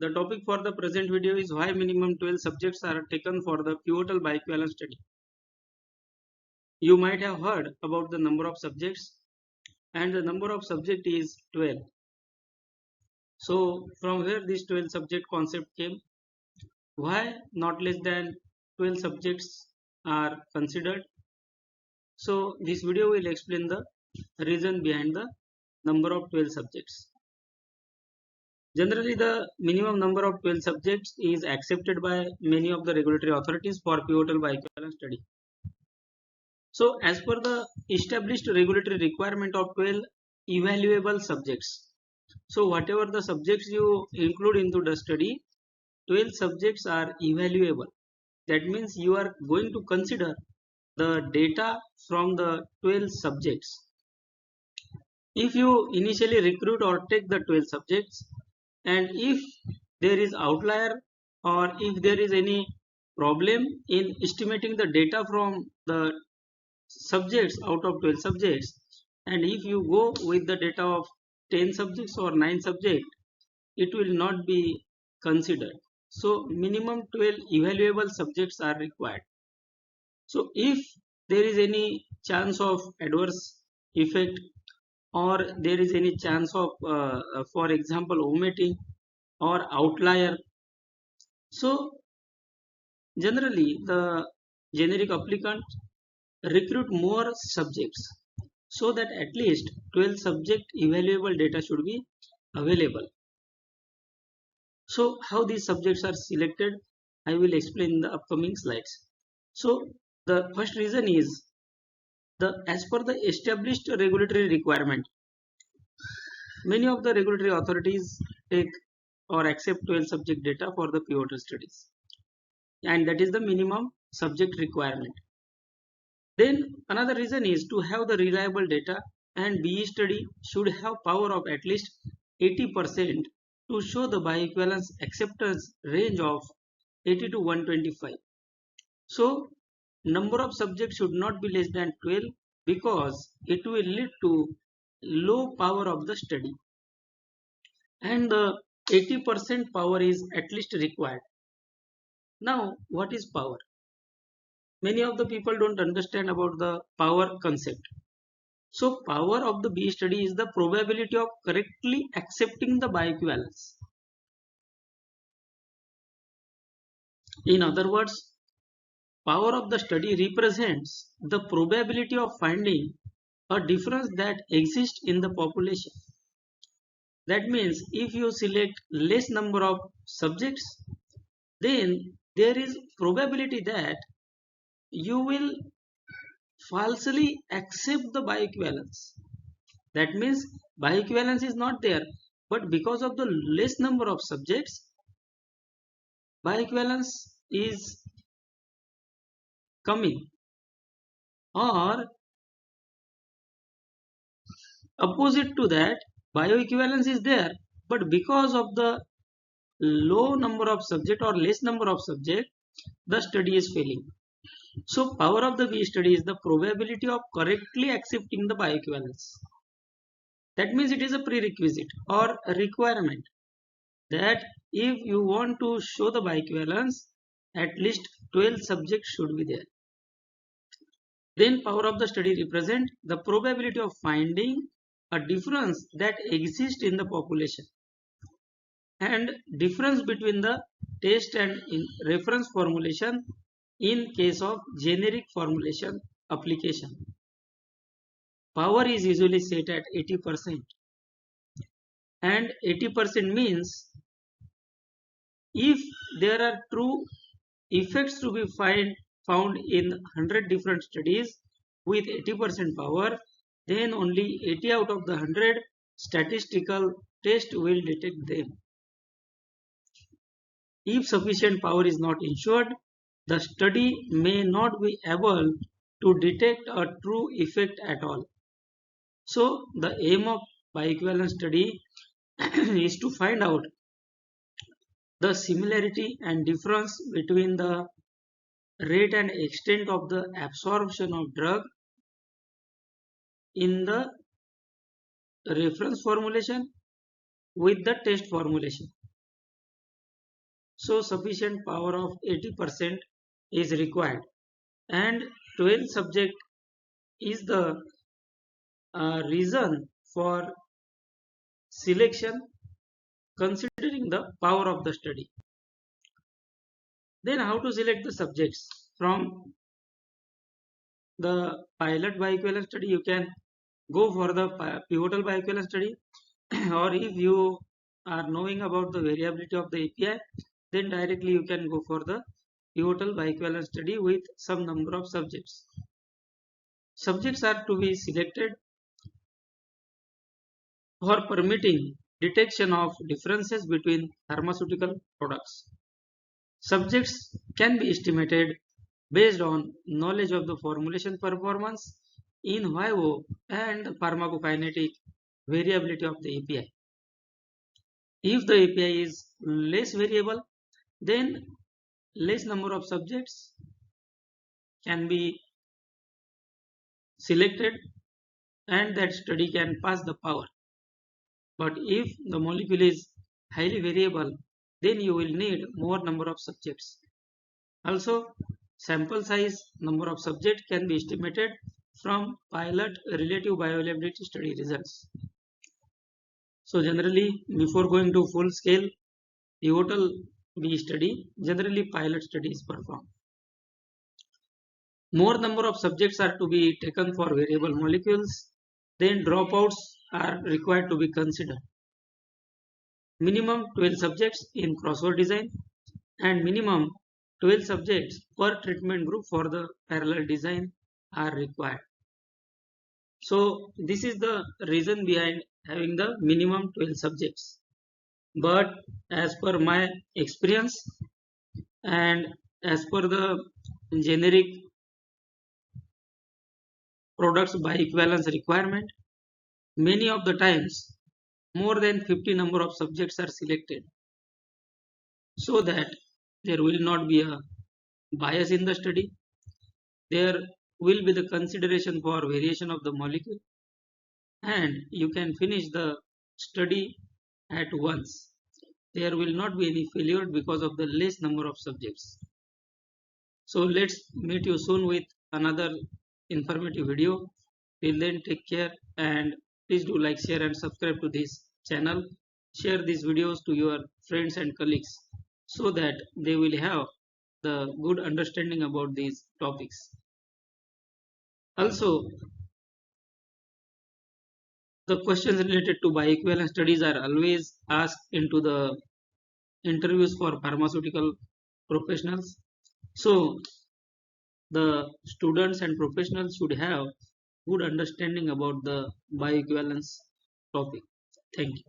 The topic for the present video is why minimum 12 subjects are taken for the pivotal bioequivalence study. You might have heard about the number of subjects, and the number of subject is 12. So from where this 12 subject concept came? Why not less than 12 subjects are considered? So this video will explain the reason behind the number of 12 subjects. Generally, the minimum number of 12 subjects is accepted by many of the regulatory authorities for pivotal bioequivalence study. So, as per the established regulatory requirement of 12 evaluable subjects, so whatever the subjects you include into the study, 12 subjects are evaluable. That means you are going to consider the data from the 12 subjects. If you initially recruit or take the 12 subjects, and if there is outlier or if there is any problem in estimating the data from the subjects out of 12 subjects, and if you go with the data of 10 subjects or 9 subjects, it will not be considered. So minimum 12 evaluable subjects are required. So if there is any chance of adverse effect, or there is any chance of for example omitting or outlier, so generally the generic applicant recruit more subjects so that at least 12 subject evaluable data should be available. So how these subjects are selected, I will explain in the upcoming slides. So the first reason is as per the established regulatory requirement, many of the regulatory authorities take or accept 12 subject data for the pivotal studies, and that is the minimum subject requirement. Then another reason is to have the reliable data, and BE study should have power of at least 80% to show the bioequivalence acceptance range of 80 to 125. So number of subjects should not be less than 12 because it will lead to low power of the study, and the 80% power is at least required. Now what is power? Many of the people don't understand about the power concept. So power of the B study is the probability of correctly accepting the bioequivalence. In other words, power of the study represents the probability of finding a difference that exists in the population. That means if you select less number of subjects, then there is probability that you will falsely accept the bioequivalence. That means bioequivalence is not there, but because of the less number of subjects, bioequivalence is coming. Or opposite to that, bioequivalence is there, but because of the low number of subject or less number of subject, the study is failing. So power of the B study is the probability of correctly accepting the bioequivalence. That means it is a prerequisite or a requirement that if you want to show the bioequivalence, at least 12 subjects should be there. Then power of the study represent the probability of finding a difference that exists in the population, and difference between the test and reference formulation in case of generic formulation application. Power is usually set at 80%, and 80% means if there are true effects to be found in 100 different studies with 80% power, then only 80 out of the 100 statistical test will detect them. If sufficient power is not ensured, the study may not be able to detect a true effect at all. So the aim of bioequivalence study is to find out the similarity and difference between the rate and extent of the absorption of drug in the reference formulation with the test formulation. So sufficient power of 80% is required, and 12 subject is the reason for selection considering the power of the study. Then how to select the subjects? From the pilot bioequivalence study, you can go for the pivotal bioequivalence study, or if you are knowing about the variability of the API, then directly you can go for the pivotal bioequivalence study with some number of subjects. Subjects are to be selected for permitting detection of differences between pharmaceutical products. Subjects can be estimated based on knowledge of the formulation performance in vivo and pharmacokinetic variability of the API. If the API is less variable, then less number of subjects can be selected and that study can pass the power. But if the molecule is highly variable, then you will need more number of subjects. Also, sample size number of subjects can be estimated from pilot relative bioavailability study results. So generally, before going to full scale pivotal B study, generally pilot study is performed. More number of subjects are to be taken for variable molecules, then dropouts are required to be considered. Minimum 12 subjects in crossover design and minimum 12 subjects per treatment group for the parallel design are required. So this is the reason behind having the minimum 12 subjects. But as per my experience and as per the generic products bioequivalence requirement, many of the times more than 50 number of subjects are selected so that there will not be a bias in the study. There will be the consideration for variation of the molecule, and you can finish the study at once. There will not be any failure because of the less number of subjects. So let's meet you soon with another informative video. Till then, take care and please do like, share and subscribe to this channel. Share these videos to your friends and colleagues so that they will have the good understanding about these topics. Also, the questions related to bioequivalence studies are always asked into the interviews for pharmaceutical professionals. So the students and professionals should have good understanding about the bioequivalence topic. Thank you.